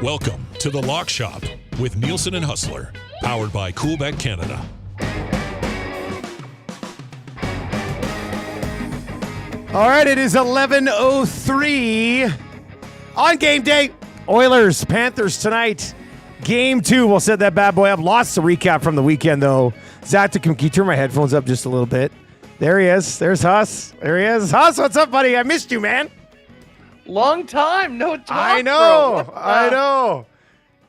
Welcome to The Lock Shop with Nielson and Hustler, powered by Coolbet Canada. All right, it is 11:03 on game day. Oilers, Panthers tonight. Game 2. We'll set that bad boy up. Lots to recap from the weekend, though. Zach, can you turn my headphones up just a little bit? There he is. There's Huss. There he is. Huss, what's up, buddy? I missed you, man. Long time, no talk. I know.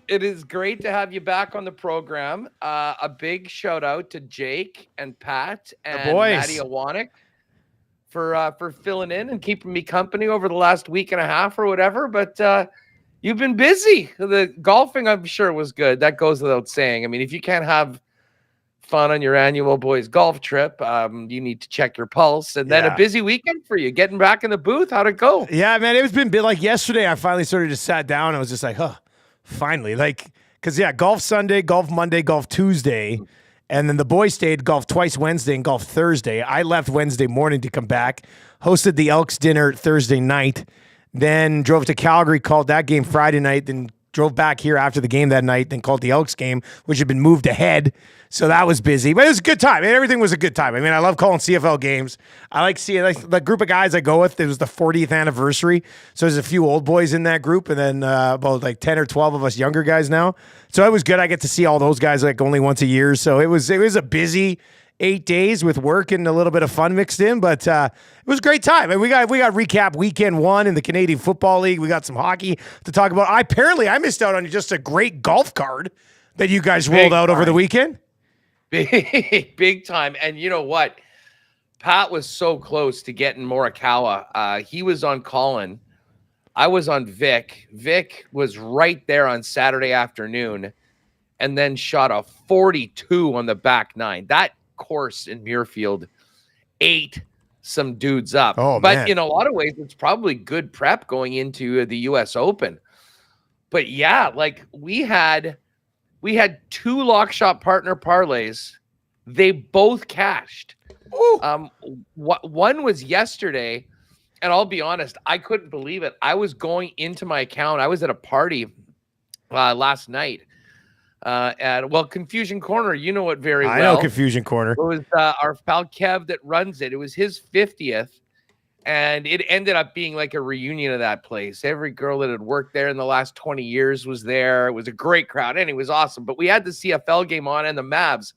It is great to have you back on the program. A big shout out to Jake and Pat and Maddie Awanik for filling in and keeping me company over the last week and a half or whatever. But you've been busy. The golfing, I'm sure, was good. That goes without saying. I mean, if you can't have fun on your annual boys golf trip, you need to check your pulse. And then a busy weekend for you, getting back in the booth. How'd it go? Yeah, man, it's been like yesterday. I finally sort of just sat down and I was just like, finally. Because golf Sunday, golf Monday, golf Tuesday. And then the boys stayed, golf twice Wednesday and golf Thursday. I left Wednesday morning to come back, hosted the Elks dinner Thursday night, then drove to Calgary, called that game Friday night, then drove back here after the game that night, then called the Elks game, which had been moved ahead. So that was busy, but it was a good time. Everything was a good time. I mean, I love calling CFL games. I like seeing the group of guys I go with. It was the 40th anniversary. So there's a few old boys in that group and then about 10 or 12 of us younger guys now. So it was good. I get to see all those guys only once a year. So it was a busy 8 days with work and a little bit of fun mixed in, but it was a great time. And we got recap weekend 1 in the Canadian Football League. We got some hockey to talk about. I missed out on just a great golf card that you guys rolled out over the weekend. Big time. And you know what? Pat was so close to getting Morikawa. He was on Colin. I was on Vic. Vic was right there on Saturday afternoon and then shot a 42 on the back 9. That course in Muirfield ate some dudes up. But in a lot of ways, it's probably good prep going into the U.S. Open. But yeah, we had 2 lock shop partner parlays. They both cashed. One was yesterday, and I'll be honest, I couldn't believe it. I was going into my account. I was at a party last night at Confusion Corner. You know it very well. I know Confusion Corner. It was our pal Kev that runs it. It was his 50th. And it ended up being like a reunion of that place. Every girl that had worked there in the last 20 years was there. It was a great crowd, and it was awesome. But we had the CFL game on and the Mavs.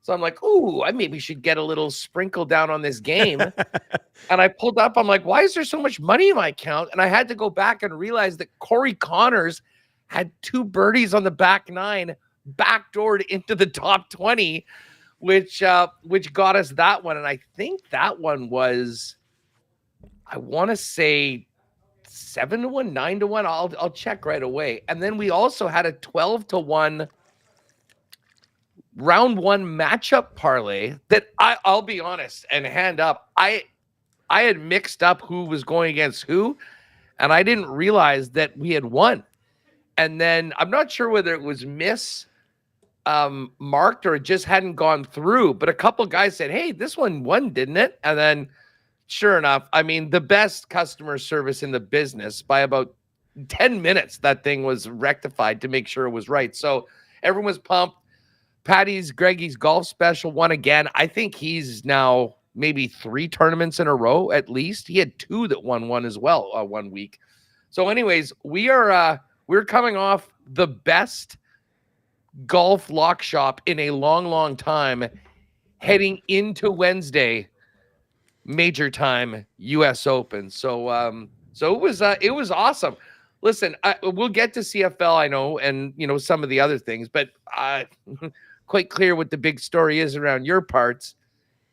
So I'm like, I maybe should get a little sprinkle down on this game. And I pulled up. I'm like, why is there so much money in my account? And I had to go back and realize that Corey Connors had 2 birdies on the back 9, backdoored into the top 20, which got us that one. And I think that one was, I want to say 7-1, 9-1. I'll check right away. And then we also had a 12-1 round 1 matchup parlay that I'll be honest and hand up. I had mixed up who was going against who, and I didn't realize that we had won. And then I'm not sure whether it was marked or it just hadn't gone through, but a couple guys said, hey, this one won, didn't it? And then sure enough, I mean, the best customer service in the business, by about 10 minutes, that thing was rectified to make sure it was right. So everyone was pumped. Greggy's golf special won again. I think he's now maybe 3 tournaments in a row at least. He had 2 that won one as well 1 week. So anyways, we're coming off the best golf lock shop in a long, long time, heading into Wednesday, major time U.S. Open. So it was awesome. Listen, we'll get to CFL, I know, and some of the other things, but quite clear what the big story is around your parts.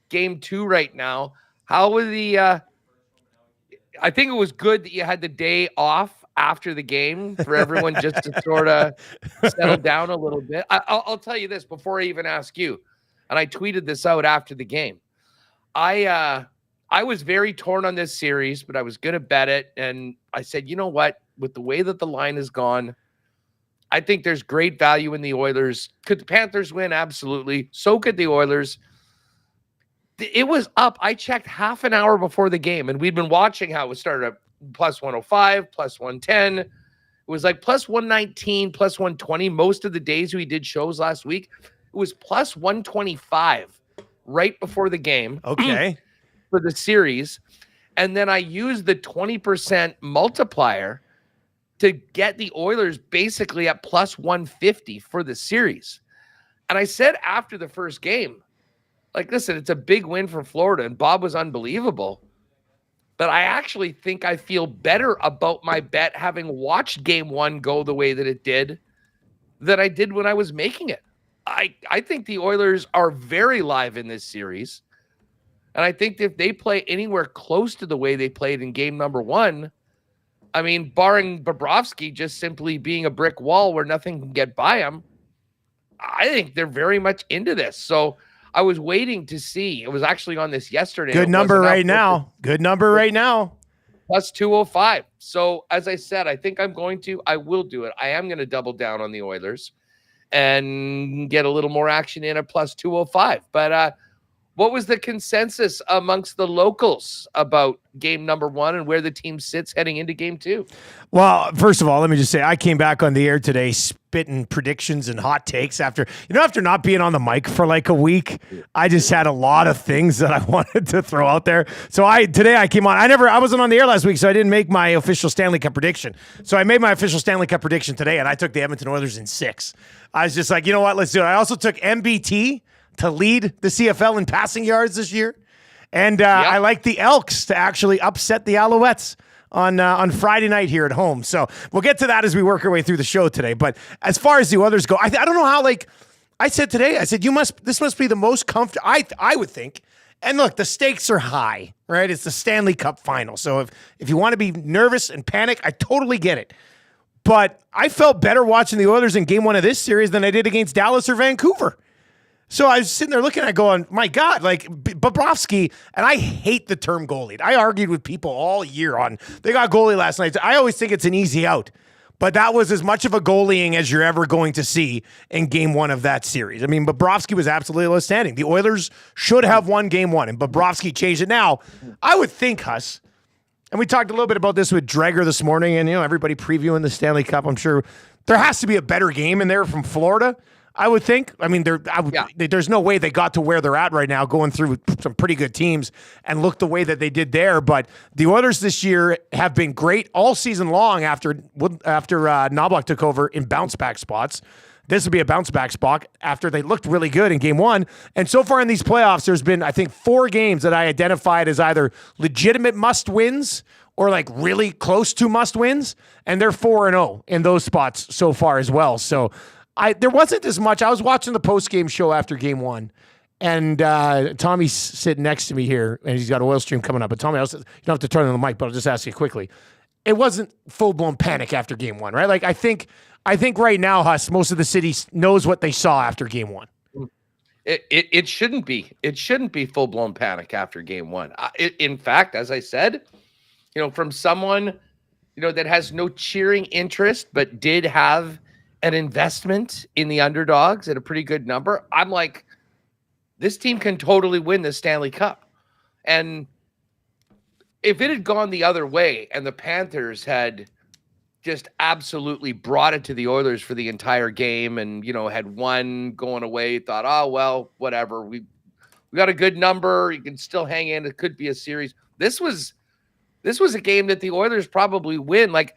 Game 2 right now. How was I think it was good that you had the day off after the game for everyone just to sort of settle down a little bit. I'll tell you this before I even ask you, and I tweeted this out after the game. I was very torn on this series, but I was going to bet it. And I said, you know what? With the way that the line has gone, I think there's great value in the Oilers. Could the Panthers win? Absolutely. So could the Oilers. It was up. I checked half an hour before the game, and we'd been watching how it started at plus 105, plus 110. was like plus 119, plus 120. Most of the days we did shows last week, it was plus 125 right before the game. Okay. For the series. And then I used the 20% multiplier to get the Oilers basically at plus 150 for the series. And I said after the first game, like, listen, it's a big win for Florida, and Bob was unbelievable. But I actually think I feel better about my bet having watched game one go the way that it did than I did when I was making it. I think the Oilers are very live in this series. And I think if they play anywhere close to the way they played in game number one, I mean, barring Bobrovsky just simply being a brick wall where nothing can get by him, I think they're very much into this. So I was waiting to see. It was actually on this yesterday. Good number right now. Good number right now. Plus 205. So as I said, I think I will do it. I am going to double down on the Oilers and get a little more action in at plus 205. But what was the consensus amongst the locals about game number one and where the team sits heading into game two? Well, first of all, let me just say I came back on the air today spitting predictions and hot takes after not being on the mic for like a week. I just had a lot of things that I wanted to throw out there. So today I came on. I wasn't on the air last week, so I didn't make my official Stanley Cup prediction. So I made my official Stanley Cup prediction today, and I took the Edmonton Oilers in 6. I was just like, you know what, let's do it. I also took MBT to lead the CFL in passing yards this year. And I like the Elks to actually upset the Alouettes on Friday night here at home. So we'll get to that as we work our way through the show today. But as far as the others go, I don't know how, like I said today, this must be the most comfortable, I would think. And look, the stakes are high, right? It's the Stanley Cup Final. So if you want to be nervous and panic, I totally get it. But I felt better watching the Oilers in game one of this series than I did against Dallas or Vancouver. So I was sitting there looking at it going, my God, like Bobrovsky, and I hate the term goalie. I argued with people all year on, they got goalie last night. I always think it's an easy out. But that was as much of a goalieing as you're ever going to see in game one of that series. I mean, Bobrovsky was absolutely outstanding. The Oilers should have won game one, and Bobrovsky changed it. Now, I would think, Huss, and we talked a little bit about this with Dreger this morning, and everybody previewing the Stanley Cup. I'm sure there has to be a better game in there from Florida, I would think. I mean, there's no way they got to where they're at right now, going through some pretty good teams and look the way that they did there. But the Oilers this year have been great all season long after Knobloch took over in bounce back spots. This would be a bounce back spot after they looked really good in game one. And so far in these playoffs, there's been, I think, 4 games that I identified as either legitimate must wins or like really close to must wins. And they're 4-0 in those spots so far as well. So there wasn't as much. I was watching the post-game show after game one, and Tommy's sitting next to me here, and he's got Oil Stream coming up. But Tommy, you don't have to turn on the mic, but I'll just ask you quickly. It wasn't full-blown panic after game one, right? Like I think right now, Huss, most of the city knows what they saw after game one. It shouldn't be. It shouldn't be full-blown panic after game one. In fact, as I said, from someone, that has no cheering interest, but did have an investment in the underdogs at a pretty good number, I'm like, this team can totally win the Stanley Cup. And if it had gone the other way and the Panthers had just absolutely brought it to the Oilers for the entire game and, had won going away, thought, oh, well, whatever. We got a good number. You can still hang in. It could be a series. This was a game that the Oilers probably win. Like,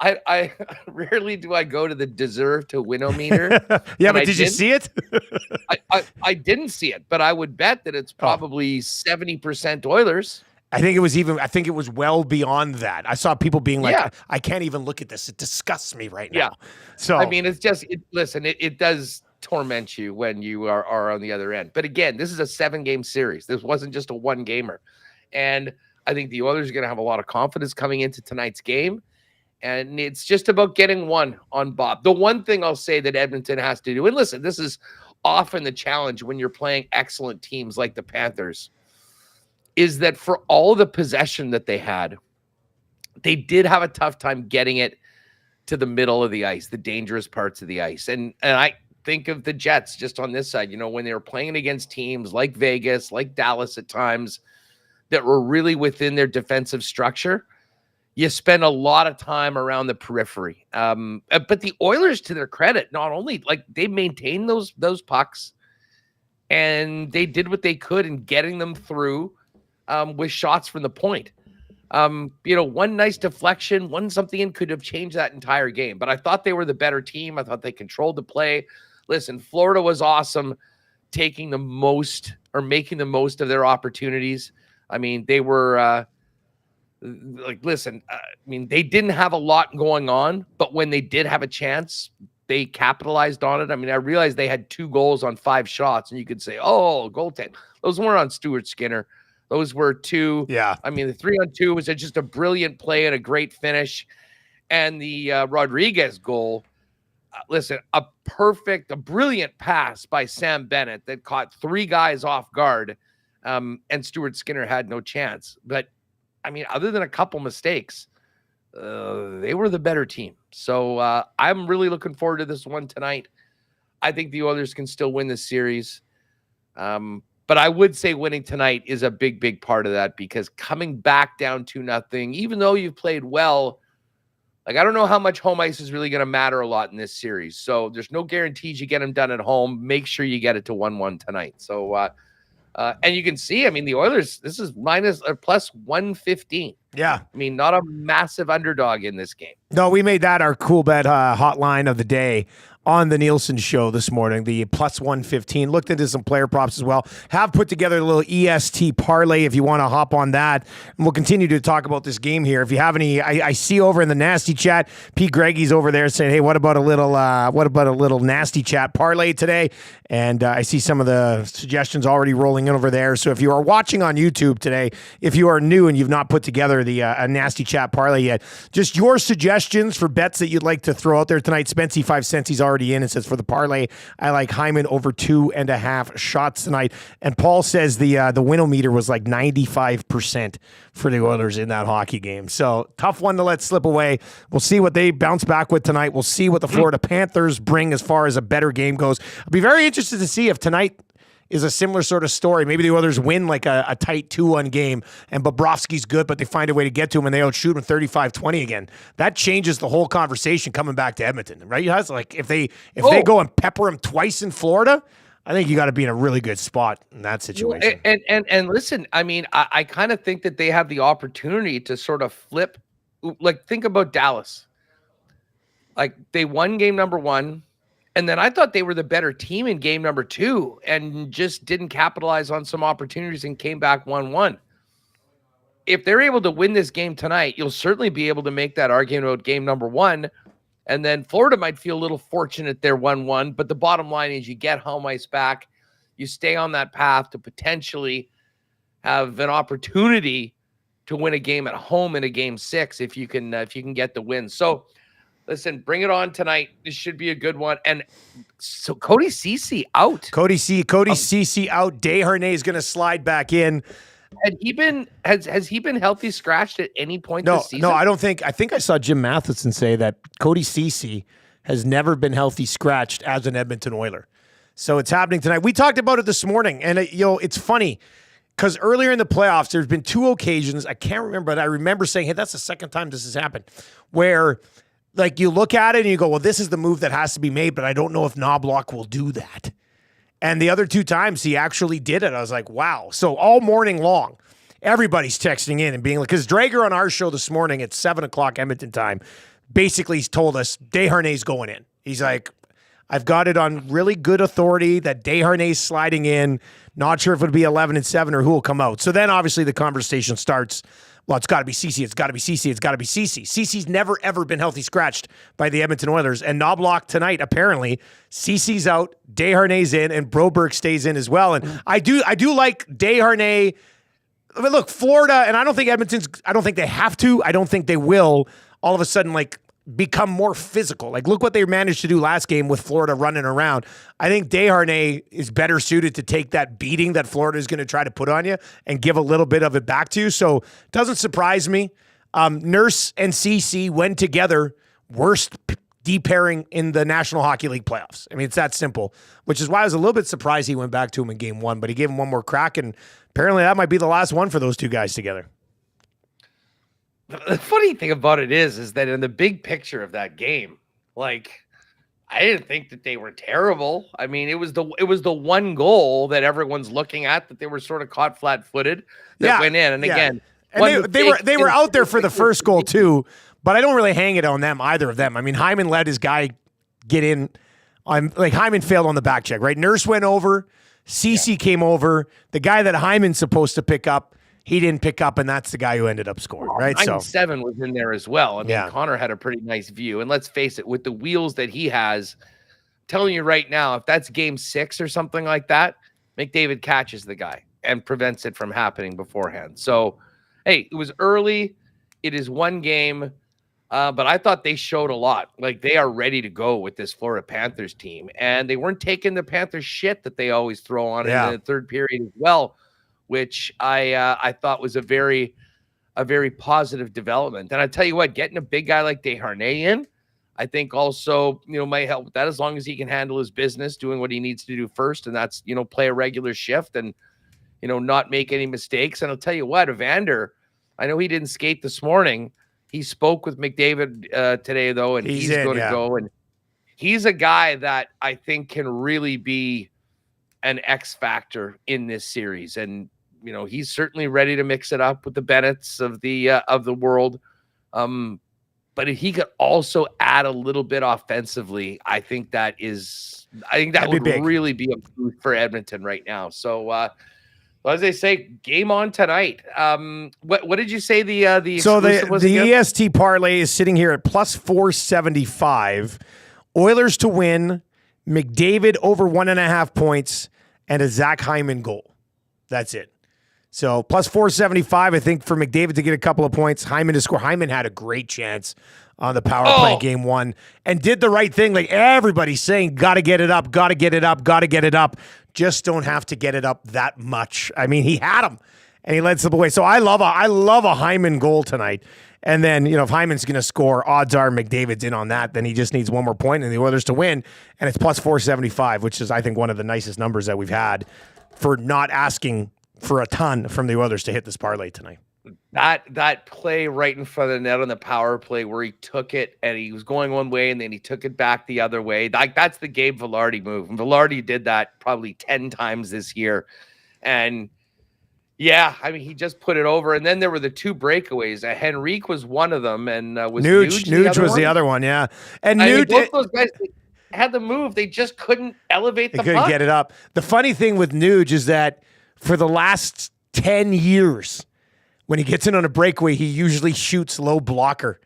I rarely do I go to the deserve to win-o-meter. Yeah, but did you see it? I didn't see it, but I would bet that it's probably 70% Oilers. I think it was well beyond that. I saw people being like, I can't even look at this. It disgusts me right now. Yeah. So, I mean, it's just, it does torment you when you are on the other end. But again, this is a 7-game series. This wasn't just a 1-gamer. And I think the Oilers are going to have a lot of confidence coming into tonight's game. And it's just about getting one on Bob. The one thing I'll say that Edmonton has to do, and listen, this is often the challenge when you're playing excellent teams like the Panthers, is that for all the possession that they had, they did have a tough time getting it to the middle of the ice, the dangerous parts of the ice. And I think of the Jets just on this side, when they were playing against teams like Vegas, like Dallas at times, that were really within their defensive structure, you spend a lot of time around the periphery. But the Oilers, to their credit, not only like they maintained those pucks, and they did what they could in getting them through with shots from the point. One nice deflection, one something could have changed that entire game. But I thought they were the better team. I thought they controlled the play. Listen, Florida was awesome, making the most of their opportunities. I mean, they were they didn't have a lot going on, but when they did have a chance, they capitalized on it. I mean, I realized they had 2 goals on 5 shots, and you could say, oh, goaltend. Those weren't on Stuart Skinner. Those were 2. Yeah. I mean, the 3-on-2 was just a brilliant play and a great finish. And the Rodriguez goal, a brilliant pass by Sam Bennett that caught 3 guys off guard, and Stuart Skinner had no chance. But, I mean, other than a couple mistakes, they were the better team. So I'm really looking forward to this one tonight. I think the Oilers can still win this series. But I would say winning tonight is a big, big part of that, because coming back down 2-0, even though you've played well, like, I don't know how much home ice is really going to matter a lot in this series. So there's no guarantees you get them done at home. Make sure you get it to 1-1 tonight. So, and you can see, I mean, the Oilers, this is plus 115. Yeah. I mean, not a massive underdog in this game. No, we made that our Coolbet hotline of the day on the Nielsen show this morning, the plus 115. Looked into some player props as well. Have put together a little EST parlay if you want to hop on that. And we'll continue to talk about this game here. If you have any, I see over in the nasty chat, Pete Greggy's over there saying, hey, what about a little nasty chat parlay today? And I see some of the suggestions already rolling in over there. So if you are watching on YouTube today, if you are new and you've not put together the a nasty chat parlay yet, just your suggestions for bets that you'd like to throw out there tonight. Spency 5 cents, he's already in and says, for the parlay, I like Hyman over 2.5 shots tonight. And Paul says the win-o-meter was like 95% for the Oilers in that hockey game. So tough one to let slip away. We'll see what they bounce back with tonight. We'll see what the Florida Panthers bring as far as a better game goes. I'll be very interested to see if tonight is a similar sort of story. Maybe the Oilers win like a tight 2-1 game, and Bobrovsky's good, but they find a way to get to him, and they outshoot him 35-20 again. That changes the whole conversation coming back to Edmonton, right? It's like if they go and pepper him twice in Florida, I think you got to be in a really good spot in that situation. And listen, I mean, I kind of think that they have the opportunity to sort of flip. Like, think about Dallas. Like, they won game number 1. And then I thought they were the better team in game number 2 and just didn't capitalize on some opportunities and came back 1-1. If they're able to win this game tonight, you'll certainly be able to make that argument about game number 1. And then Florida might feel a little fortunate they're 1-1. But the bottom line is you get home ice back. You stay on that path to potentially have an opportunity to win a game at home in a game 6 if you can get the win. So, listen, bring it on tonight. This should be a good one. And so Cody Ceci out. Cody Ceci out. Desharnais is going to slide back in. Has he been healthy scratched at any point this season? No, I don't think. I think I saw Jim Matheson say that Cody Ceci has never been healthy scratched as an Edmonton Oiler. So it's happening tonight. We talked about it this morning, and it's funny because earlier in the playoffs, there's been 2 occasions. I can't remember, but I remember saying, hey, that's the second time this has happened, where like you look at it and you go, well, this is the move that has to be made, but I don't know if Knobloch will do that. And the other 2 times he actually did it. I was like, wow. So all morning long, everybody's texting in and being like, because Drager on our show this morning at 7:00 Edmonton time basically told us Desharnais going in. He's like, I've got it on really good authority that Desharnais sliding in. Not sure if it'll be 11-7 or who will come out. So then obviously the conversation starts. Well, it's got to be Ceci. It's got to be Ceci. It's got to be Ceci. Ceci's never, ever been healthy scratched by the Edmonton Oilers. And Knobloch tonight, apparently, Ceci's out, Desharnais in, and Broberg stays in as well. And I do like Desharnais. I mean, look, Florida, and I don't think they have to. I don't think they will all of a sudden, like, become more physical. Like, look what they managed to do last game with Florida running around. I think Desharnais is better suited to take that beating that Florida is going to try to put on you and give a little bit of it back to you. So it doesn't surprise me. Nurse and CC went together, worst D pairing in the National Hockey League playoffs. I mean, it's that simple, which is why I was a little bit surprised he went back to him in game 1, but he gave him one more crack, and apparently that might be the last one for those 2 guys together. The funny thing about it is that in the big picture of that game, like, I didn't think that they were terrible. I mean, it was the one goal that everyone's looking at that they were sort of caught flat-footed that went in. And again, and they were out there for the first goal too, but I don't really hang it on them, either of them. I mean, Hyman let his guy get in. Hyman failed on the back check, right? Nurse went over, Cece came over. The guy that Hyman's supposed to pick up, he didn't pick up, and that's the guy who ended up scoring, right? 9-7 was in there as well. I mean, Connor had a pretty nice view. And let's face it, with the wheels that he has, I'm telling you right now, if that's game 6 or something like that, McDavid catches the guy and prevents it from happening beforehand. So, hey, it was early. It is one game. But I thought they showed a lot. Like, they are ready to go with this Florida Panthers team. And they weren't taking the Panthers shit that they always throw on in the third period as well, which I thought was a very positive development. And I tell you what, getting a big guy like Desharnais in, I think also, might help with that, as long as he can handle his business, doing what he needs to do first. And that's, play a regular shift and, not make any mistakes. And I'll tell you what, Evander, I know he didn't skate this morning. He spoke with McDavid today, though, and he's going to go. And he's a guy that I think can really be an X factor in this series. And, he's certainly ready to mix it up with the Bennetts of the world. But if he could also add a little bit offensively, I think that would really be a boost for Edmonton right now. So, as they say, game on tonight. What did you say the exclusive was again? EST parlay is sitting here at plus 475. Oilers to win, McDavid over 1.5 points, and a Zach Hyman goal. That's it. So plus 475, I think, for McDavid to get a couple of points, Hyman to score. Hyman had a great chance on the power play game 1 and did the right thing. Like everybody's saying, got to get it up, got to get it up, got to get it up. Just don't have to get it up that much. I mean, he had him, and he led slip away. So I love a Hyman goal tonight. And then, if Hyman's going to score, odds are McDavid's in on that. Then he just needs one more point and the Oilers to win. And it's plus 475, which is, I think, one of the nicest numbers that we've had for not asking for a ton from the Oilers to hit this parlay tonight. That play right in front of the net on the power play where he took it and he was going one way and then he took it back the other way. That's the Gabe Vilardi move. And Vilardi did that probably 10 times this year. And he just put it over. And then there were the 2 breakaways. Henrique was one of them, and was Nuge was the other one, yeah. And Nuge, both those guys had the move. They just couldn't elevate the puck. They couldn't get it up. The funny thing with Nuge is that for the last 10 years, when he gets in on a breakaway, he usually shoots low blocker.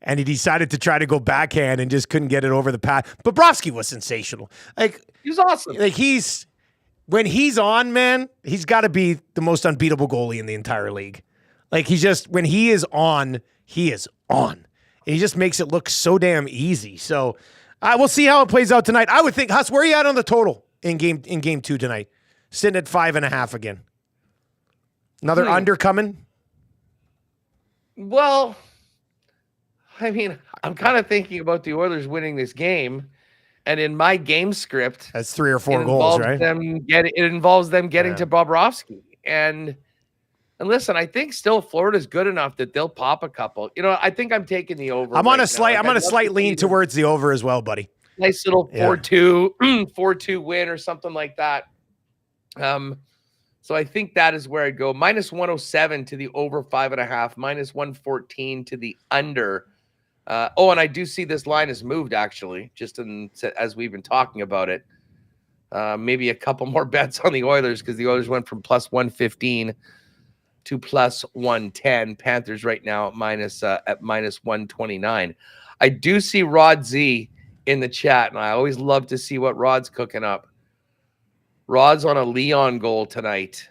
And he decided to try to go backhand and just couldn't get it over the path. Bobrovsky was sensational. Like, he was awesome. Like, when he's on, man, he's got to be the most unbeatable goalie in the entire league. Like, when he is on, he is on. And he just makes it look so damn easy. So we'll see how it plays out tonight. I would think, Huss, where are you at on the total in game 2 tonight? Sitting at 5.5 again. Another under coming? Well, I mean, I'm kind of thinking about the Oilers winning this game, and in my game script, that's 3 or 4 goals, right? It involves them getting to Bobrovsky, and listen, I think still Florida's good enough that they'll pop a couple. I think I'm taking the over. I'm on a slight lean towards the over as well, buddy. Nice little 4-2, 4-2 win or something like that. So I think that is where I'd go. Minus 107 to the over 5.5, minus 114 to the under. And I do see this line has moved, actually, just as we've been talking about it. Maybe a couple more bets on the Oilers, because the Oilers went from plus 115 to plus 110. Panthers right now at minus 129. I do see Rod Z in the chat, and I always love to see what Rod's cooking up. Rod's on a Leon goal tonight,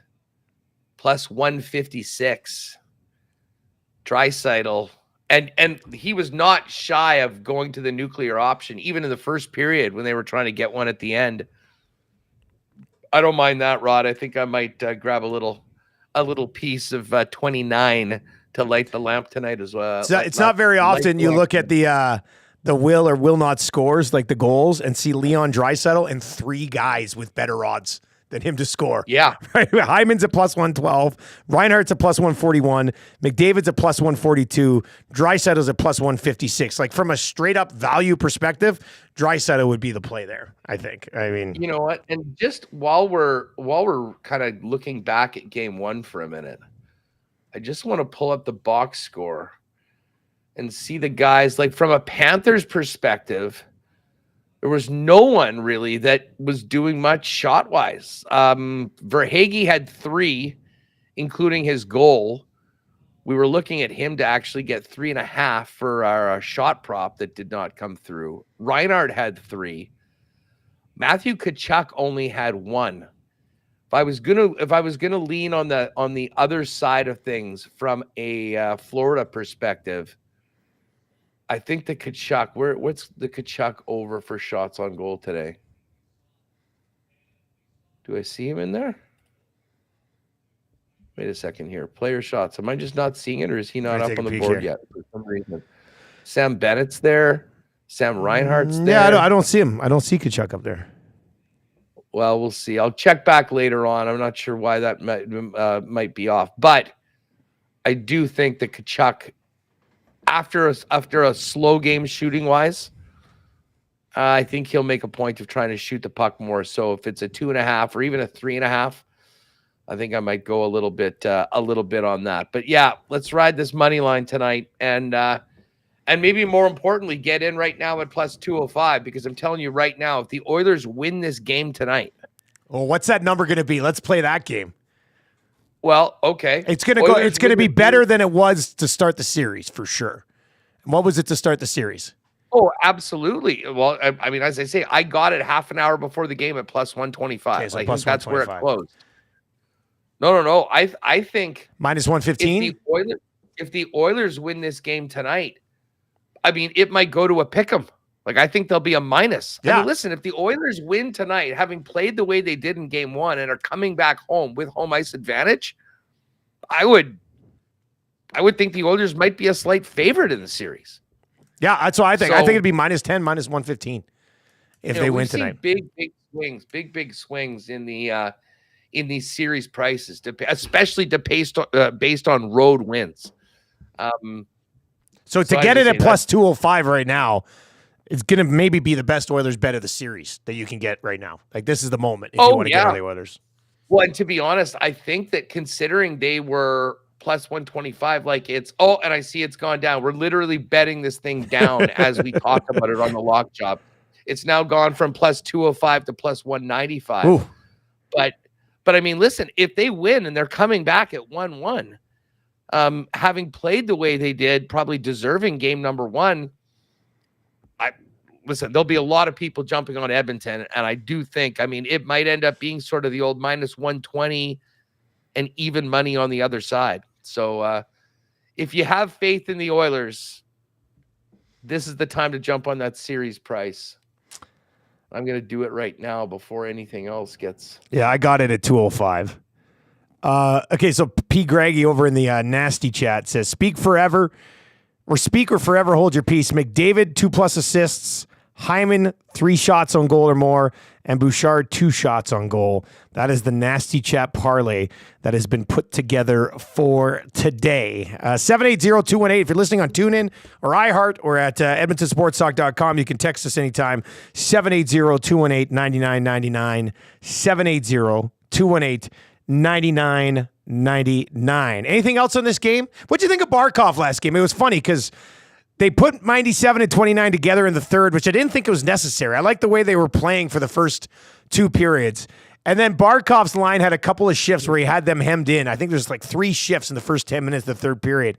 plus 156. Draisaitl. And he was not shy of going to the nuclear option, even in the first period when they were trying to get one at the end. I don't mind that, Rod. I think I might grab a little piece of 29 to light the lamp tonight as well. It's not very often you look at the will or will not scores, like the goals, and see Leon Draisaitl and 3 guys with better odds than him to score. Yeah. Right? Hyman's at plus 112. Reinhardt's at plus 141. McDavid's at plus 142. Draisaitl's at plus 156. Like from a straight up value perspective, Draisaitl would be the play there, I think. I mean, you know what? And just while we're kind of looking back at game one for a minute, I just want to pull up the box score and see the guys. Like from a Panthers perspective, there was no one really that was doing much shot-wise. Verhaeghe had 3, including his goal. We were looking at him to actually get 3.5 for our shot prop that did not come through. Reinhardt had 3. Matthew Tkachuk only had 1. If I was gonna lean on the other side of things from a Florida perspective, I think the Tkachuk. What's the Tkachuk over for shots on goal today? Do I see him in there? Wait a second here. Player shots. Am I just not seeing it, or is he not up on the board yet for some reason? Sam Bennett's there. Sam Reinhardt's there. Yeah, I don't see him. I don't see Tkachuk up there. Well, we'll see. I'll check back later on. I'm not sure why that might be off, but I do think that Tkachuk, after a slow game shooting wise, I think he'll make a point of trying to shoot the puck more. So if it's a 2.5 or even a 3.5, I think I might go a little bit on that. But yeah, let's ride this money line tonight, and maybe more importantly, get in right now at plus 205, because I'm telling you right now, if the Oilers win this game tonight, well, what's that number going to be? Let's play that game. Well, okay. It's going to go. It's going to be better than it was to start the series for sure. And what was it to start the series? Oh, absolutely. Well, I mean, as I say, I got it half an hour before the game at plus 125. Okay, so I plus think that's where it 125. closed. No. I think minus 115. If the Oilers win this game tonight, I mean, it might go to a pick'em. Like, I think there'll be a minus. Yeah. I mean, listen, if the Oilers win tonight, having played the way they did in game one and are coming back home with home ice advantage, I would think the Oilers might be a slight favorite in the series. Yeah, that's what I think. So, I think it'd be minus 10, minus 115 if they win tonight. Big swings in these series prices, especially based on road wins. So to get it at plus 205 right now, it's going to maybe be the best Oilers bet of the series that you can get right now. Like, this is the moment if you want to get on the Oilers. Well, and to be honest, I think that considering they were plus 125, like and I see it's gone down. We're literally betting this thing down as we talk about it on the lock job. It's now gone from plus 205 to plus 195. Ooh. But I mean, listen, if they win and they're coming back at 1-1, having played the way they did, probably deserving game number 1, listen, there'll be a lot of people jumping on Edmonton, and I do think, I mean, it might end up being sort of the old minus 120 and even money on the other side. So if you have faith in the Oilers, this is the time to jump on that series price. I'm going to do it right now before anything else gets. Yeah, I got it at 205. Okay, so P. Greggy over in the nasty chat says, speak forever or forever hold your peace. McDavid, 2+ assists. Hyman, 3 shots on goal or more, and Bouchard, 2 shots on goal. That is the nasty chat parlay that has been put together for today. 780-218. If you're listening on TuneIn or iHeart or at edmontonsportstalk.com, you can text us anytime. 780-218-9999. 780-218-9999. Anything else on this game? What'd you think of Barkov last game? It was funny because they put 97 and 29 together in the third, which I didn't think it was necessary. I liked the way they were playing for the first 2 periods. And then Barkov's line had a couple of shifts where he had them hemmed in. I think there's like 3 shifts in the first 10 minutes of the third period.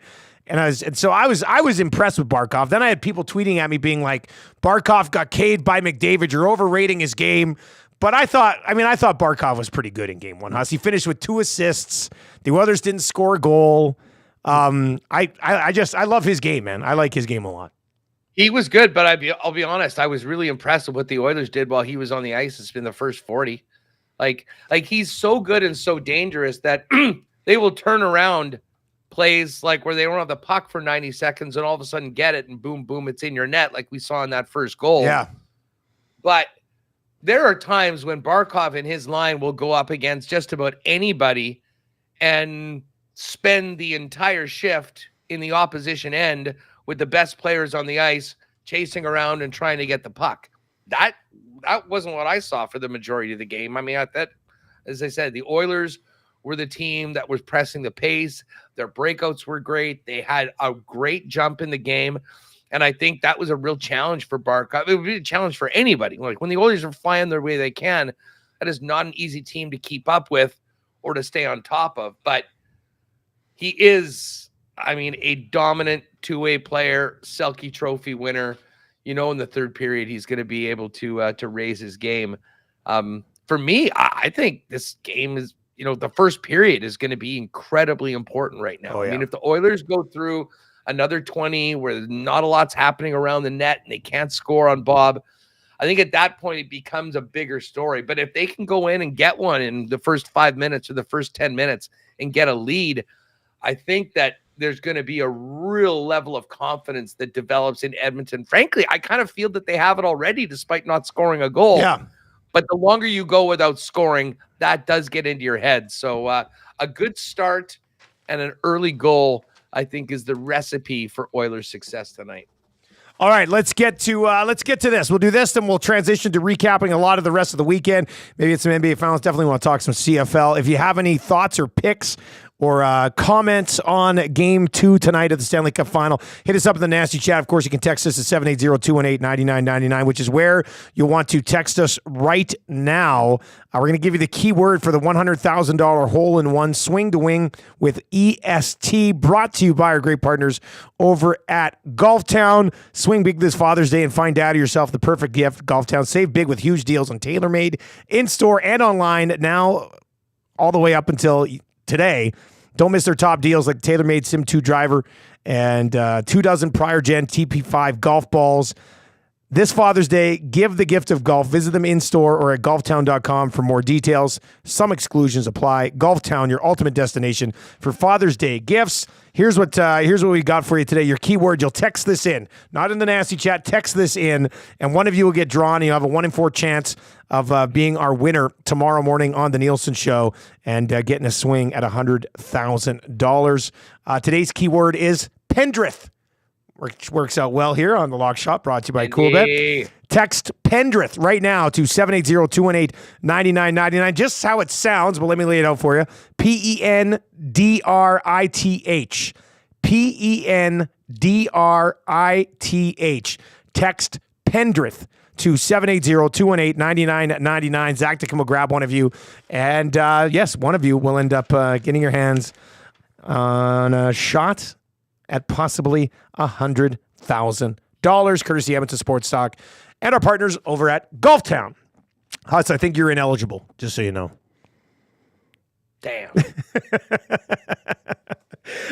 So I was impressed with Barkov. Then I had people tweeting at me being like, Barkov got caved by McDavid. You're overrating his game. But I thought Barkov was pretty good in game 1. Huss. He finished with 2 assists. The Oilers didn't score a goal. I love his game, man. I like his game a lot. He was good, but I'll be honest. I was really impressed with what the Oilers did while he was on the ice. It's been the first 40. Like he's so good and so dangerous that they will turn around plays like where they don't have the puck for 90 seconds and all of a sudden get it and boom, boom, it's in your net like we saw in that first goal. Yeah. But there are times when Barkov and his line will go up against just about anybody and spend the entire shift in the opposition end with the best players on the ice chasing around and trying to get the puck. That wasn't what I saw for the majority of the game. I mean, as I said, the Oilers were the team that was pressing the pace. Their breakouts were great. They had a great jump in the game. And I think that was a real challenge for Barkov. It would be a challenge for anybody. Like when the Oilers are flying their way they can, that is not an easy team to keep up with or to stay on top of. But he is, I mean, a dominant two-way player, Selke Trophy winner. You know, in the third period, he's going to be able to raise his game. For me, I think this game is, you know, the first period is going to be incredibly important right now. I mean, if the Oilers go through another 20 where not a lot's happening around the net and they can't score on Bob, I think at that point it becomes a bigger story. But if they can go in and get one in the first 5 minutes or the first 10 minutes and get a lead, I think that there's going to be a real level of confidence that develops in Edmonton. Frankly, I kind of feel that they have it already despite not scoring a goal. Yeah. But the longer you go without scoring, that does get into your head. So a good start and an early goal, I think, is the recipe for Oilers' success tonight. All right, let's get to this. We'll do this, then we'll transition to recapping a lot of the rest of the weekend. Maybe it's some NBA Finals. Definitely want to talk some CFL. If you have any thoughts or picks or comments on Game 2 tonight of the Stanley Cup Final, hit us up in the nasty chat. Of course, you can text us at 780-218-9999, which is where you'll want to text us right now. We're going to give you the keyword for the $100,000 hole-in-one swing to wing with EST, brought to you by our great partners over at Golf Town. Swing big this Father's Day and find daddy yourself the perfect gift. Golf Town, save big with huge deals on TaylorMade, in-store and online, now all the way up until today. Don't miss their top deals like TaylorMade Sim 2 driver and 24 prior gen TP5 golf balls. This Father's Day, give the gift of golf. Visit them in-store or at golftown.com for more details. Some exclusions apply. Golf Town, your ultimate destination for Father's Day gifts. Here's what we got for you today. Your keyword, you'll text this in. Not in the nasty chat. Text this in, and one of you will get drawn. You have a 1 in 4 chance of being our winner tomorrow morning on the Nielson Show and getting a swing at $100,000. Today's keyword is Pendrith. Which works out well here on the Lock Shop, brought to you by Coolbet. Text Pendrith right now to 780-218-9999. Just how it sounds, but let me lay it out for you. Pendrith. Pendrith. Text Pendrith to 780-218-9999. Zach Dickham will grab one of you. And yes, one of you will end up getting your hands on a shot at possibly $100,000, courtesy Edmonton Sports Stock and our partners over at Golf Town. Huss, I think you're ineligible, just so you know. Damn.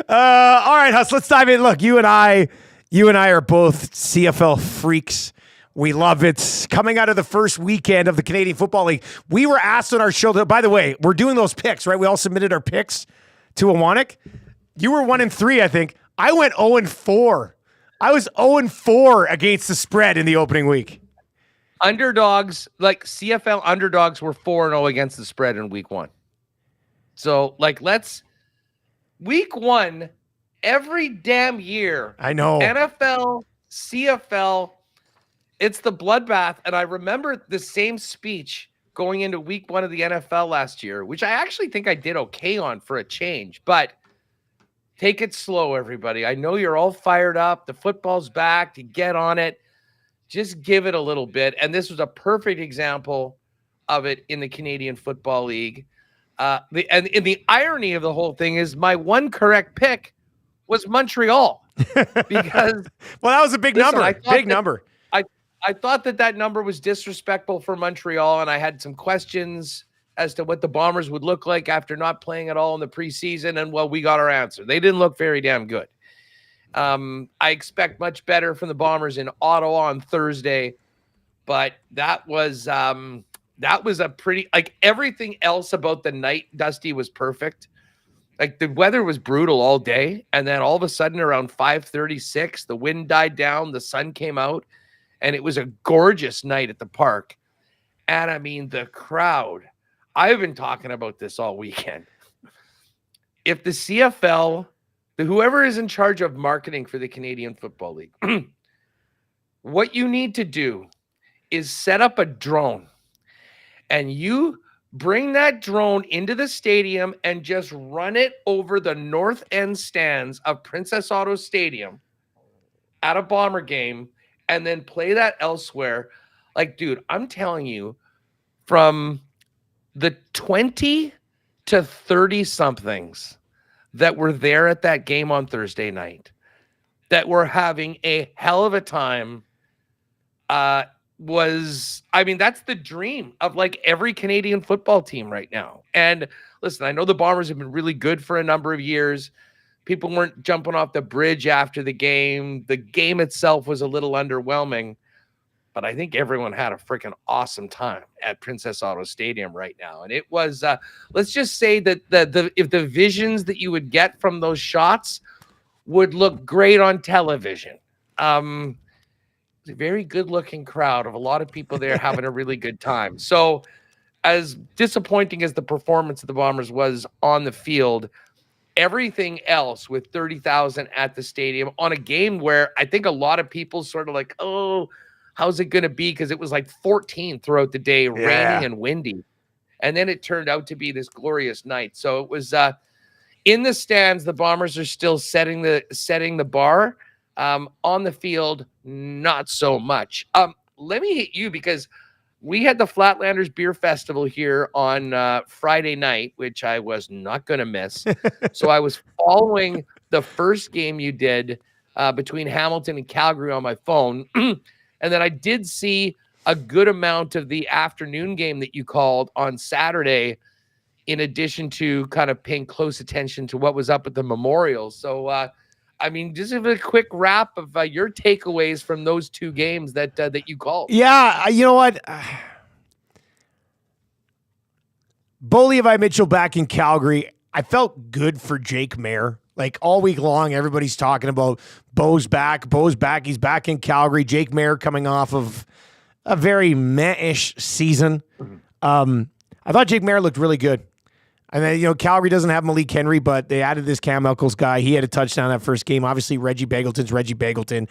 All right, Huss, let's dive in. Look, you and I are both CFL freaks. We love it. Coming out of the first weekend of the Canadian Football League, we were asked on our show, by the way, we're doing those picks, right? We all submitted our picks to Awanik. You were 1-3, I think. I went 0-4. I was 0-4 against the spread in the opening week. Underdogs, like CFL underdogs, were 4-0 against the spread in week 1. So, like, week 1, every damn year. I know. NFL, CFL, it's the bloodbath. And I remember the same speech going into week 1 of the NFL last year, which I actually think I did okay on for a change, but take it slow, everybody. I know you're all fired up. The football's back. To get on it, just give it a little bit. And this was a perfect example of it in the Canadian Football League. And the irony of the whole thing is my one correct pick was Montreal. Because well, that was a big number. Big number. I thought that number was disrespectful for Montreal, and I had some questions as to what the Bombers would look like after not playing at all in the preseason. And well, we got our answer. They didn't look very damn good. I expect much better from the Bombers in Ottawa on Thursday, but that was a pretty, like, everything else about the night, Dusty, was perfect. Like, the weather was brutal all day. And then all of a sudden around 5:36, the wind died down, the sun came out, and it was a gorgeous night at the park. And I mean, the crowd, I've been talking about this all weekend. If the CFL, whoever is in charge of marketing for the Canadian Football League, what you need to do is set up a drone, and you bring that drone into the stadium and just run it over the north end stands of Princess Auto Stadium at a Bomber game, and then play that elsewhere. Like, dude, I'm telling you, from the 20 to 30 somethings that were there at that game on Thursday night, that were having a hell of a time, that's the dream of like every Canadian football team right now. And listen, I know the Bombers have been really good for a number of years. People weren't jumping off the bridge after the game. The game itself was a little underwhelming, but I think everyone had a freaking awesome time at Princess Auto Stadium right now. And it was, let's just say that if the visions that you would get from those shots would look great on television. It's a very good-looking crowd of a lot of people there having a really good time. So as disappointing as the performance of the Bombers was on the field, everything else with 30,000 at the stadium on a game where I think a lot of people sort of like, oh, how's it going to be? Because it was like 14 throughout the day, raining and windy. And then it turned out to be this glorious night. So it was in the stands, the Bombers are still setting the bar. On the field, not so much. Let me hit you because we had the Flatlanders Beer Festival here on Friday night, which I was not going to miss. So I was following the first game you did between Hamilton and Calgary on my phone. And then I did see a good amount of the afternoon game that you called on Saturday, in addition to kind of paying close attention to what was up at the Memorial. So, just a quick wrap of your takeaways from those two games that you called. Yeah, you know what? Bo Levi Mitchell back in Calgary. I felt good for Jake Maier. Like all week long, everybody's talking about Bo's back. He's back in Calgary. Jake Maier coming off of a very meh-ish season. I thought Jake Maier looked really good. And then, Calgary doesn't have Malik Henry, but they added this Cam Elkels guy. He had a touchdown that first game. Obviously, Reggie Bagleton.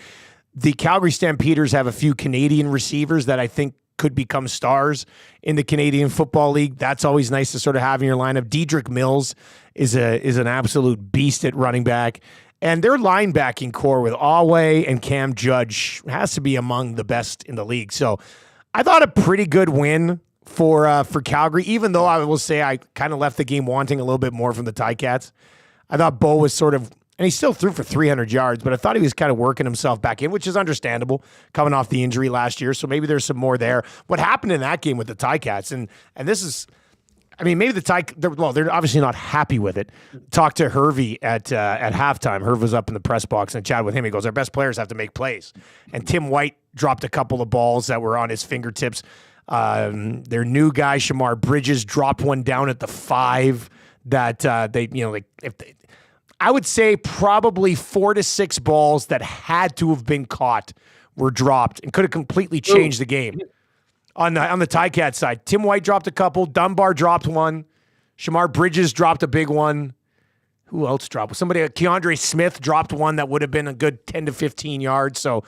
The Calgary Stampeders have a few Canadian receivers that I think could become stars in the Canadian Football League. That's always nice to sort of have in your lineup. Dedrick Mills is an absolute beast at running back. And their linebacking core with Awe and Cam Judge has to be among the best in the league. So I thought a pretty good win for Calgary, even though I will say I kind of left the game wanting a little bit more from the Ticats. I thought Bo was sort of, and he still threw for 300 yards, but I thought he was kind of working himself back in, which is understandable coming off the injury last year. So maybe there's some more there. What happened in that game with the Ticats, and this is, maybe they're obviously not happy with it. Talked to Hervey at halftime. Herv was up in the press box and chatted with him. He goes, our best players have to make plays. And Tim White dropped a couple of balls that were on his fingertips. Their new guy, Shamar Bridges, dropped one down at the 5 that I would say probably 4 to 6 balls that had to have been caught were dropped and could have completely changed the game. On the Ticat side, Tim White dropped a couple. Dunbar dropped one. Shamar Bridges dropped a big one. Who else dropped? Keandre Smith dropped one that would have been a good 10 to 15 yards. So,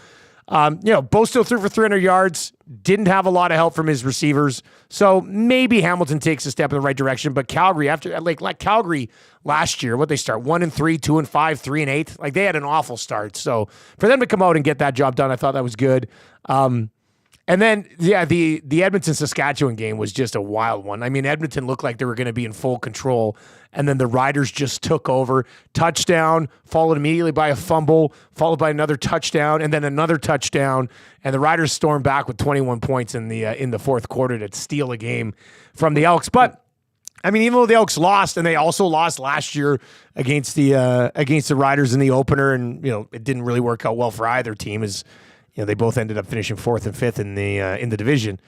Bo still threw for 300 yards. Didn't have a lot of help from his receivers. So maybe Hamilton takes a step in the right direction. But Calgary, after like Calgary last year, what they start 1-3, 2-5, 3-8. Like they had an awful start. So for them to come out and get that job done, I thought that was good. And then, the Edmonton Saskatchewan game was just a wild one. Edmonton looked like they were going to be in full control, and then the Riders just took over. Touchdown, followed immediately by a fumble, followed by another touchdown, and then another touchdown. And the Riders stormed back with 21 points in the fourth quarter to steal a game from the Elks. But even though the Elks lost, and they also lost last year against the Riders in the opener, and it didn't really work out well for either team, as they both ended up finishing 4th and 5th in the division.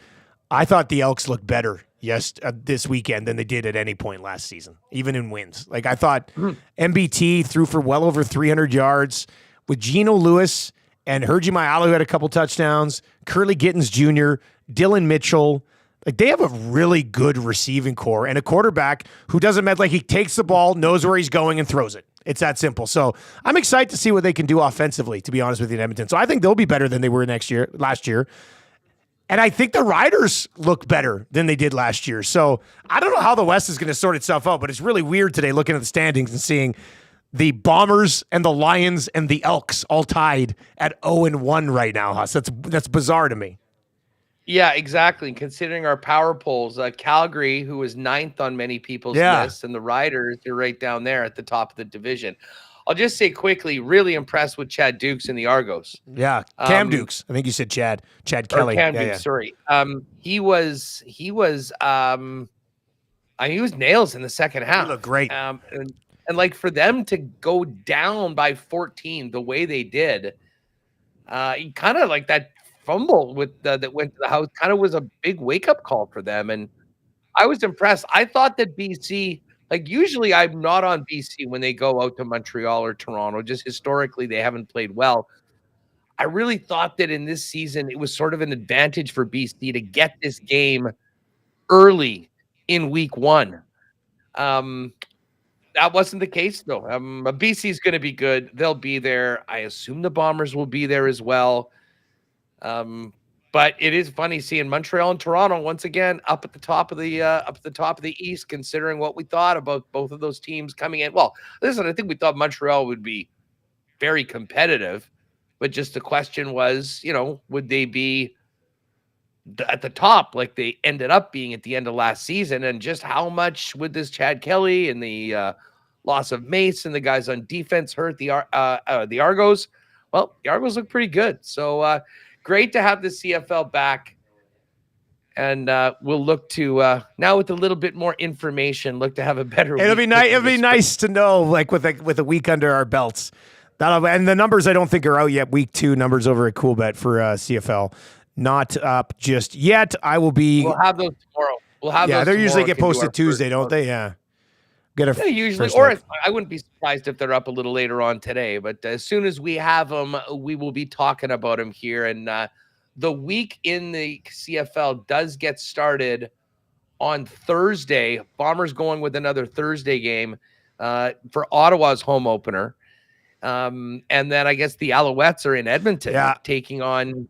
I thought the Elks looked better this weekend than they did at any point last season, even in wins. Like I thought MBT threw for well over 300 yards with Geno Lewis and Hergy Mayala, who had a couple touchdowns, Curly Gittens Jr., Dylan Mitchell. Like, they have a really good receiving core and a quarterback who doesn't matter. Like, he takes the ball, knows where he's going, and throws it. It's that simple. So I'm excited to see what they can do offensively, to be honest with you, in Edmonton. So I think they'll be better than they were last year. And I think the Riders look better than they did last year. So I don't know how the West is going to sort itself out, but it's really weird today looking at the standings and seeing the Bombers and the Lions and the Elks all tied at 0-1 right now, Huss. That's bizarre to me. Yeah, exactly. Considering our power polls, Calgary, who was 9th on many people's lists, and the Riders are right down there at the top of the division. I'll just say quickly, really impressed with Chad Dukes and the Argos. Yeah, Cam Dukes. I think you said Chad Kelly. Cam Dukes, sorry. He was nails in the second half. He looked great. And like, for them to go down by 14 the way they did, he kind of like that fumble that went to the house kind of was a big wake-up call for them. And I was impressed. I thought that BC, like, usually I'm not on BC when they go out to Montreal or Toronto. Just historically, they haven't played well. I really thought that in this season, it was sort of an advantage for BC to get this game early in week 1. That wasn't the case, though. BC is going to be good. They'll be there. I assume the Bombers will be there as well. But it is funny seeing Montreal and Toronto once again up at the top of the East, considering what we thought about both of those teams coming in. Well, listen, I think we thought Montreal would be very competitive, but just the question was, would they be at the top like they ended up being at the end of last season? And just how much would this Chad Kelly and the loss of Mace and the guys on defense hurt the Argos? Well, the Argos look pretty good. So great to have the CFL back. And we'll look to now with a little bit more information, look to have a better week. It'll be nice to know, like, with a week under our belts. And the numbers I don't think are out yet. Week 2 numbers over at Coolbet for CFL. Not up just yet. We'll have those tomorrow. They usually get posted Tuesday, don't they? Yeah. Usually, or I wouldn't be surprised if they're up a little later on today. But as soon as we have them, we will be talking about them here. And the week in the CFL does get started on Thursday. Bombers going with another Thursday game for Ottawa's home opener. And then I guess the Alouettes are in Edmonton taking on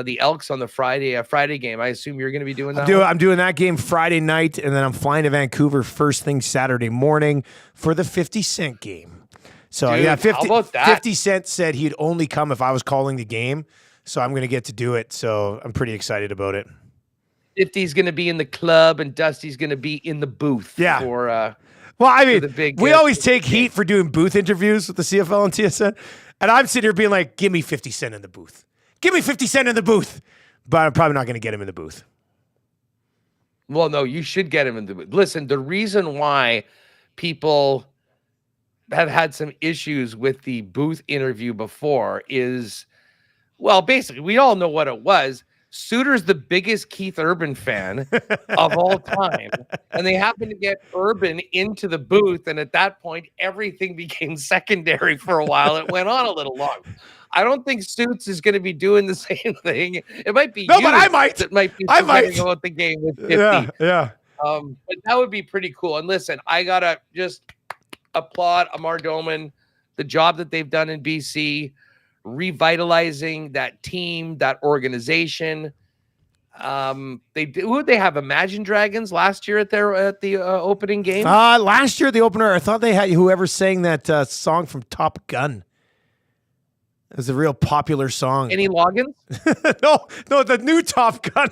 the Elks on the Friday game. I assume you're going to be doing that. I'm doing that game Friday night, and then I'm flying to Vancouver first thing Saturday morning for the 50 Cent game. So, dude, 50 Cent said he'd only come if I was calling the game, so I'm going to get to do it. So I'm pretty excited about it. 50's going to be in the club, and Dusty's going to be in the booth. Yeah. For well, I mean, we always take game. heat for doing booth interviews with the CFL and TSN, and I'm sitting here being like, "Give me 50 Cent in the booth." Give me 50 Cent in the booth. But I'm probably not going to get him in the booth. Well, no, you should get him in the booth. Listen, the reason why people have had some issues with the booth interview before is, well, basically, we all know what it was. Suter's the biggest Keith Urban fan of all time. And they happened to get Urban into the booth. And at that point, everything became secondary for a while. It went on a little long. I don't think Suits is going to be doing the same thing. It might be but I might. That might be forgetting about the game with 50. Yeah. But that would be pretty cool. And listen, I got to just applaud Amar Doman, the job that they've done in BC, revitalizing that team, that organization. Who they have? Imagine Dragons last year at the opening game. Last year, the opener, I thought they had whoever sang that song from Top Gun. It was a real popular song. Any Loggins? no, the new Top Gun.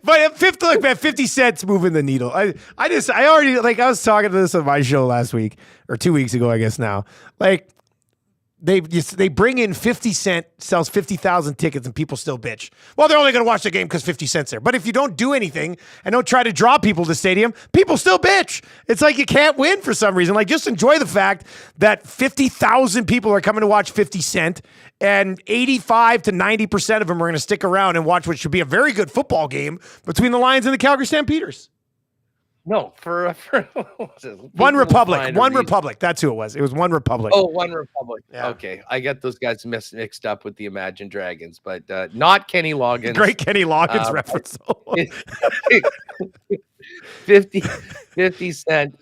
But 50 Cent's moving the needle. I already, like, I was talking to this on my show last week or 2 weeks ago, I guess now. Like, they bring in 50 Cent, sells 50,000 tickets, and people still bitch. Well, they're only going to watch the game because 50 Cent's there. But if you don't do anything and don't try to draw people to the stadium, people still bitch. It's like you can't win for some reason. Like, just enjoy the fact that 50,000 people are coming to watch 50 Cent, and 85 to 90% of them are going to stick around and watch what should be a very good football game between the Lions and the Calgary Stampeders. No, for One Republic. One Republic. That's who it was. It was One Republic. Oh, One Republic. Yeah. Okay. I get those guys mixed up with the Imagine Dragons, but not Kenny Loggins. Great Kenny Loggins reference. 50 Cent.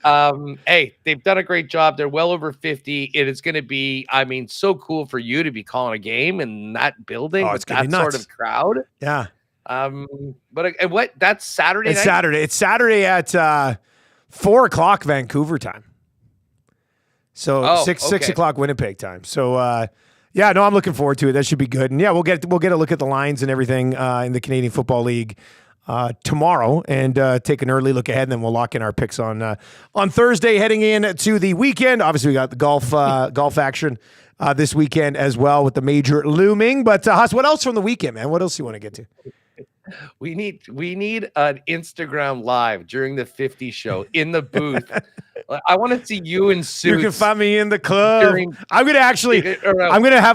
Hey, they've done a great job. They're well over 50. It is going to be, I mean, so cool for you to be calling a game in that building with that sort of crowd. Yeah. But what? That's Saturday It's night? Saturday. It's Saturday at 4:00 Vancouver time. So 6 o'clock Winnipeg time. So yeah, no, I'm looking forward to it. That should be good. And yeah, we'll get a look at the lines and everything in the Canadian Football League tomorrow, and take an early look ahead, and then we'll lock in our picks on Thursday, heading in to the weekend. Obviously, we got the golf action this weekend as well, with the major looming. But Huss, what else from the weekend, man? What else do you want to get to? We need an Instagram live during the 50 show in the booth. I want to see you in suits. You can find me in the club. I'm gonna have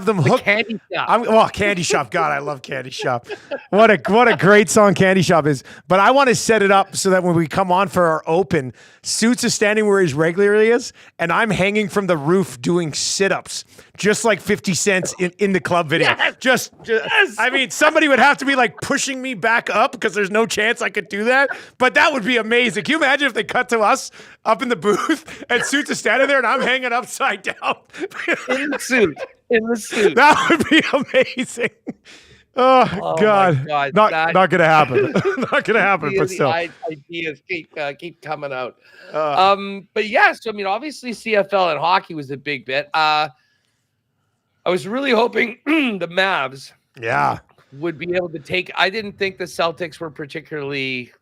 them hook. Candy Shop. Candy Shop. God, I love Candy Shop. What a great song Candy Shop is. But I want to set it up so that when we come on for our open, Suits is standing where he regularly is, and I'm hanging from the roof doing sit-ups, just like 50 Cent in the club video. Yes! I mean, somebody would have to be like pushing me back up, because there's no chance I could do that. But that would be amazing. Can you imagine if they cut to us up in the booth and Suits is standing there and I'm hanging upside down in the suit? That would be amazing. Oh God. Not gonna happen. Not gonna happen. But still, ideas keep coming out. But yeah, so I mean, obviously CFL and hockey was a big bit. I was really hoping the Mavs, would be able to take. I didn't think the Celtics were particularly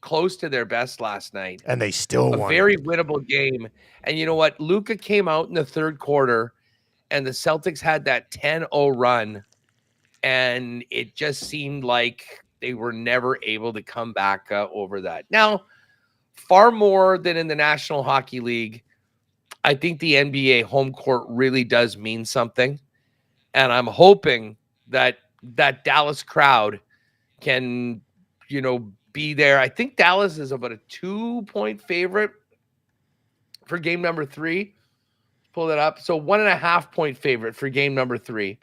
close to their best last night, and they still won. A very winnable game. And you know what? Luka came out in the third quarter, and the Celtics had that 10-0 run, and it just seemed like they were never able to come back over that. Now, far more than in the National Hockey League, I think the NBA home court really does mean something, and I'm hoping that Dallas crowd can, be there. I think Dallas is about a 2-point favorite for game number 3. Pull that up. So 1.5-point favorite for game number 3.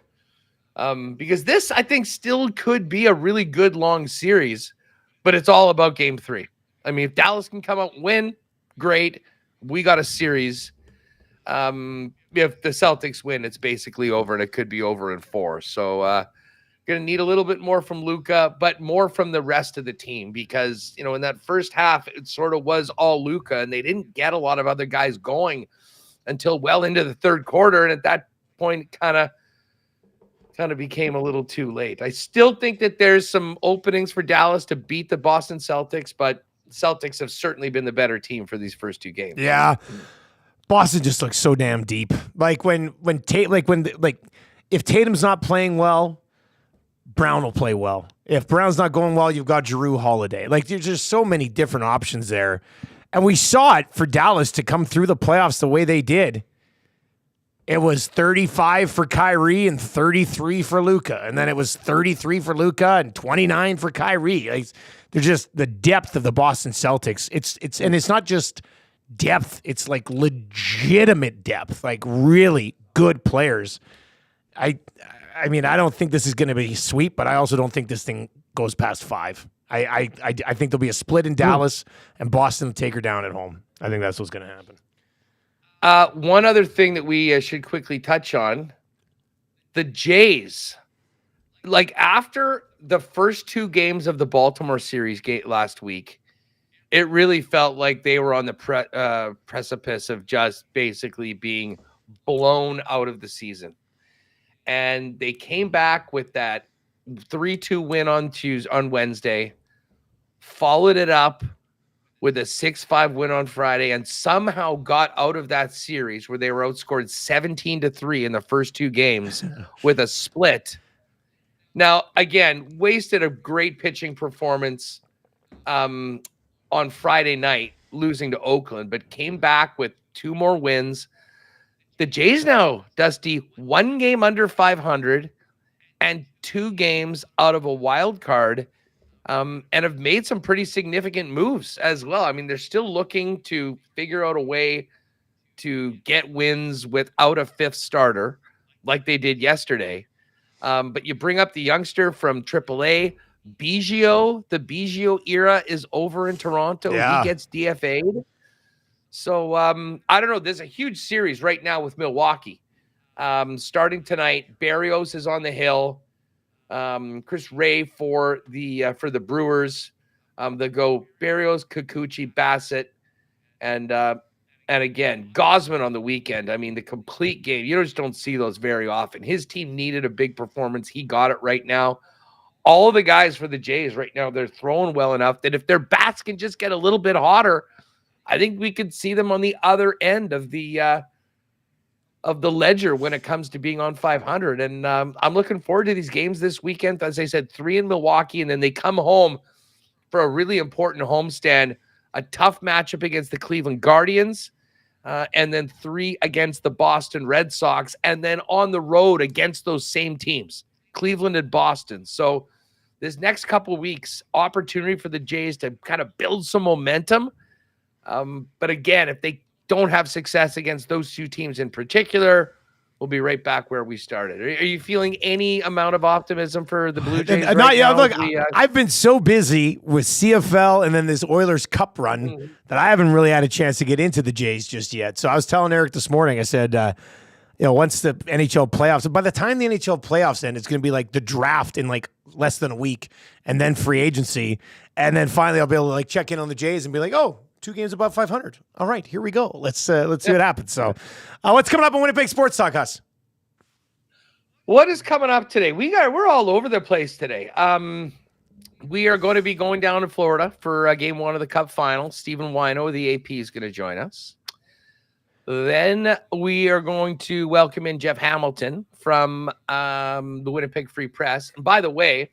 Because this, I think, still could be a really good long series, but it's all about game 3. I mean, if Dallas can come out and win, great. We got a series. If the Celtics win, it's basically over, and it could be over in 4. So, going to need a little bit more from Luka, but more from the rest of the team, because, in that first half, it sort of was all Luka, and they didn't get a lot of other guys going until well into the third quarter. And at that point, kind of became a little too late. I still think that there's some openings for Dallas to beat the Boston Celtics, but Celtics have certainly been the better team for these first 2 games. Yeah. Boston just looks so damn deep. Like if Tatum's not playing well, Brown will play well. If Brown's not going well, you've got Jrue Holiday. Like, there's just so many different options there. And we saw it for Dallas to come through the playoffs the way they did. It was 35 for Kyrie and 33 for Luka. And then it was 33 for Luka and 29 for Kyrie. Like, they're just the depth of the Boston Celtics. It's not just depth. It's like legitimate depth, like really good players. I mean, I don't think this is going to be sweet, but I also don't think this thing goes past 5. I think there'll be a split in Dallas, and Boston will take her down at home. I think that's what's going to happen. One other thing that we should quickly touch on, the Jays. Like, after the first 2 games of the Baltimore series last week, it really felt like they were on the precipice of just basically being blown out of the season. And they came back with that 3-2 win on Wednesday, followed it up with a 6-5 win on Friday, and somehow got out of that series where they were outscored 17-3 in the first 2 games with a split. Now, again, wasted a great pitching performance on Friday night, losing to Oakland, but came back with 2 more wins. The Jays now, Dusty, 1 game under 500 and 2 games out of a wild card and have made some pretty significant moves as well. I mean, they're still looking to figure out a way to get wins without a fifth starter like they did yesterday. But you bring up the youngster from AAA, Biggio. The Biggio era is over in Toronto. Yeah. He gets DFA'd. So I don't know. There's a huge series right now with Milwaukee. Starting tonight, Barrios is on the hill. Chris Ray for the Brewers. They go Barrios, Kikuchi, Bassett, and again Gosman on the weekend. I mean, the complete game. You just don't see those very often. His team needed a big performance. He got it right now. All of the guys for the Jays right now, they're throwing well enough that if their bats can just get a little bit hotter, I think we could see them on the other end of the ledger when it comes to being on 500. And I'm looking forward to these games this weekend. As I said, 3 in Milwaukee, and then they come home for a really important homestand, a tough matchup against the Cleveland Guardians, and then 3 against the Boston Red Sox, and then on the road against those same teams, Cleveland and Boston. So this next couple of weeks, opportunity for the Jays to kind of build some momentum. But again, if they don't have success against those 2 teams in particular, we'll be right back where we started. Are you feeling any amount of optimism for the Blue Jays right now? Look, I've been so busy with CFL and then this Oilers Cup run that I haven't really had a chance to get into the Jays just yet. So I was telling Eric this morning, I said, once the NHL playoffs, by the time the NHL playoffs end, it's going to be like the draft in like less than a week, and then free agency. And then finally I'll be able to like check in on the Jays and be like, oh, 2 games above 500. All right, here we go. Let's see what happens. So what's coming up on Winnipeg Sports Talk, Huss? What is coming up today? We're all over the place today. We are going to be going down to Florida for game 1 of the Cup Final. Stephen Wino, the AP, is going to join us. Then we are going to welcome in Jeff Hamilton from the Winnipeg Free Press. And by the way,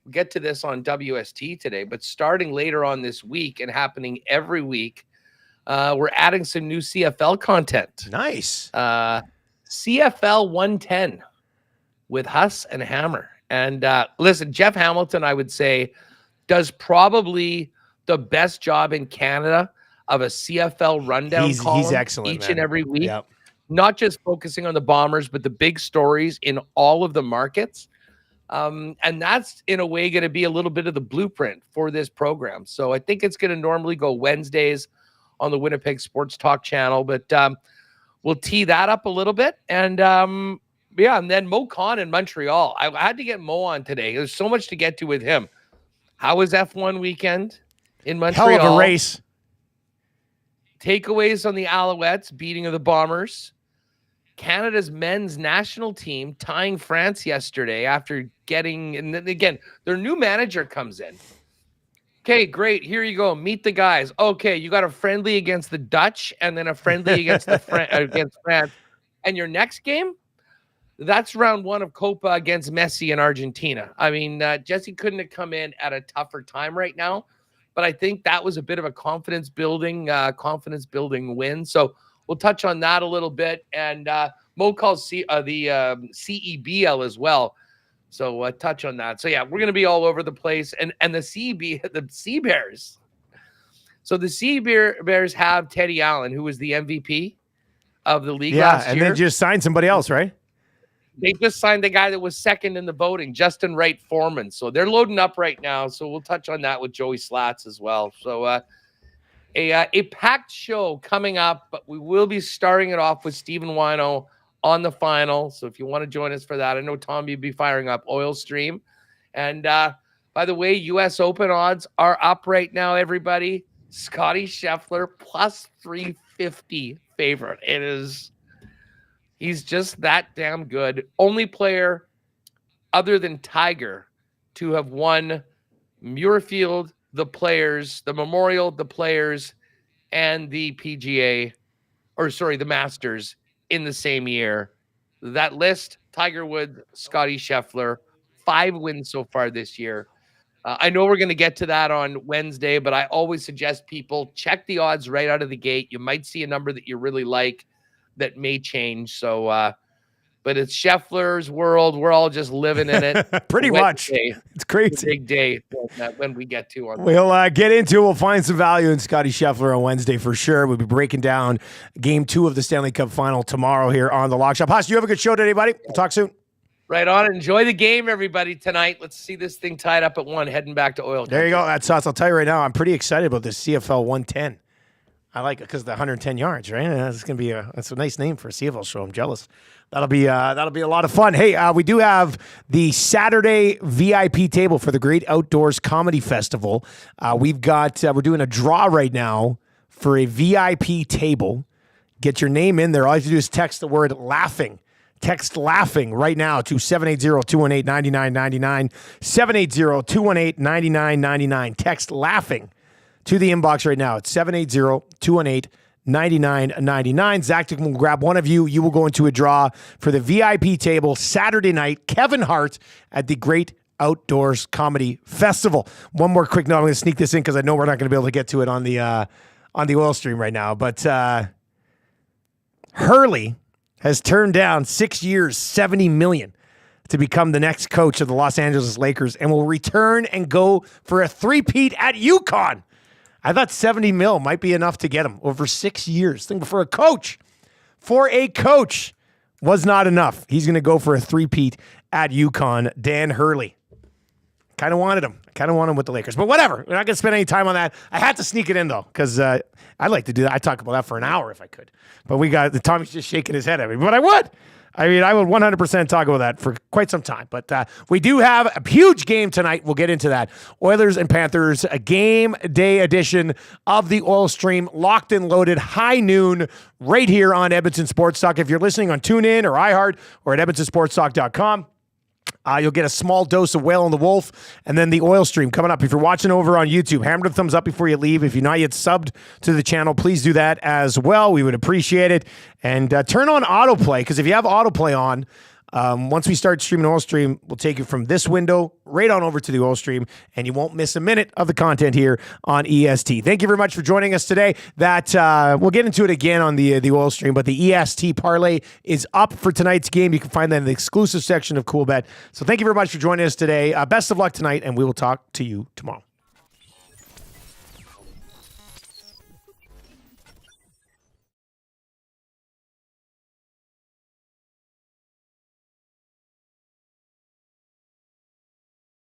we'll get to this on WST today, but starting later on this week and happening every week, we're adding some new CFL content. Nice. CFL 110 with Huss and Hammer. And listen, Jeff Hamilton, I would say, does probably the best job in Canada of a CFL rundown column. He's excellent, each and every week. Yep. Not just focusing on the Bombers, but the big stories in all of the markets. And that's in a way going to be a little bit of the blueprint for this program. So I think it's going to normally go Wednesdays on the Winnipeg Sports Talk channel, but we'll tee that up a little bit. And and then Mo Khan in Montreal. I had to get Mo on today. There's so much to get to with him. How was F1 weekend in Montreal? Hell of a race. Takeaways on the Alouettes, beating of the Bombers. Canada's men's national team tying France yesterday after getting, and then again, their new manager comes in. Okay, great. Here you go. Meet the guys. Okay, you got a friendly against the Dutch and then a friendly against against France. And your next game, that's round 1 of Copa against Messi in Argentina. I mean, Jesse couldn't have come in at a tougher time right now, but I think that was a bit of a confidence building win. So we'll touch on that a little bit, and Mo calls the CEBL as well. So touch on that. So yeah, we're going to be all over the place, and the Sea Bears. So the Sea Bears have Teddy Allen, who was the MVP of the league last year. And then just signed somebody else, right? They just signed the guy that was second in the voting, Justin Wright Foreman. So they're loading up right now. So we'll touch on that with Joey Slats as well. So a packed show coming up, but we will be starting it off with Stephen Wino on the final. So if you want to join us for that, I know Tom, you'd be firing up Oil Stream. And by the way, U.S. Open odds are up right now, everybody. Scottie Scheffler plus 350 favorite. He's just that damn good. Only player other than Tiger to have won Muirfield, the Players, the Memorial, the Players, and the PGA, the Masters in the same year. That list, Tiger Woods, Scottie Scheffler, 5 wins so far this year. I know we're going to get to that on Wednesday, but I always suggest people check the odds right out of the gate. You might see a number that you really like that may change. So but it's Scheffler's world. We're all just living in it. Pretty much. It's crazy. Big day when we get to on. We'll get into it. We'll find some value in Scottie Scheffler on Wednesday for sure. We'll be breaking down Game 2 of the Stanley Cup Final tomorrow here on The Lock Shop. Haas, you have a good show today, buddy. We'll talk soon. Right on. Enjoy the game, everybody, tonight. Let's see this thing tied up at 1, heading back to oil. There you go. That's us. I'll tell you right now, I'm pretty excited about this CFL 110. I like it because the 110 yards, right? That's gonna be that's a nice name for a CFL show. I'm jealous. That'll be a lot of fun. Hey, we do have the Saturday VIP table for the Great Outdoors Comedy Festival. We're doing a draw right now for a VIP table. Get your name in there. All you have to do is text the word laughing. Text laughing right now to 780-218-9999. 780-218-9999. Text laughing to the inbox right now. It's 780-218-9999. Zach will grab one of you. You will go into a draw for the VIP table Saturday night. Kevin Hart at the Great Outdoors Comedy Festival. One more quick note. I'm going to sneak this in because I know we're not going to be able to get to it on the oil stream right now. But Hurley has turned down 6 years, $70 million to become the next coach of the Los Angeles Lakers and will return and go for a three-peat at UConn. I thought 70 mil might be enough to get him over 6 years. Think for a coach was not enough. He's going to go for a three-peat at UConn. Dan Hurley. Kind of wanted him. With the Lakers. But whatever. We're not going to spend any time on that. I had to sneak it in, though, because I'd like to do that. I'd talk about that for an hour if I could. But Tommy's just shaking his head at me. But I would 100% talk about that for quite some time. But we do have a huge game tonight. We'll get into that. Oilers and Panthers, a game day edition of the Oil Stream, locked and loaded, high noon, right here on Edmonton Sports Talk. If you're listening on TuneIn or iHeart or at EdmontonSportsTalk.com, you'll get a small dose of Whale and the Wolf and then the Oil Stream coming up. If you're watching over on YouTube, hammer the thumbs up before you leave. If you're not yet subbed to the channel, please do that as well. We would appreciate it. And turn on autoplay, because if you have autoplay on, once we start streaming Oil Stream, we'll take you from this window right on over to the Oil Stream, and you won't miss a minute of the content here on EST. Thank you very much for joining us today. We'll get into it again on the Oil Stream, but the EST parlay is up for tonight's game. You can find that in the exclusive section of Coolbet. So thank you very much for joining us today. Best of luck tonight, and we will talk to you tomorrow.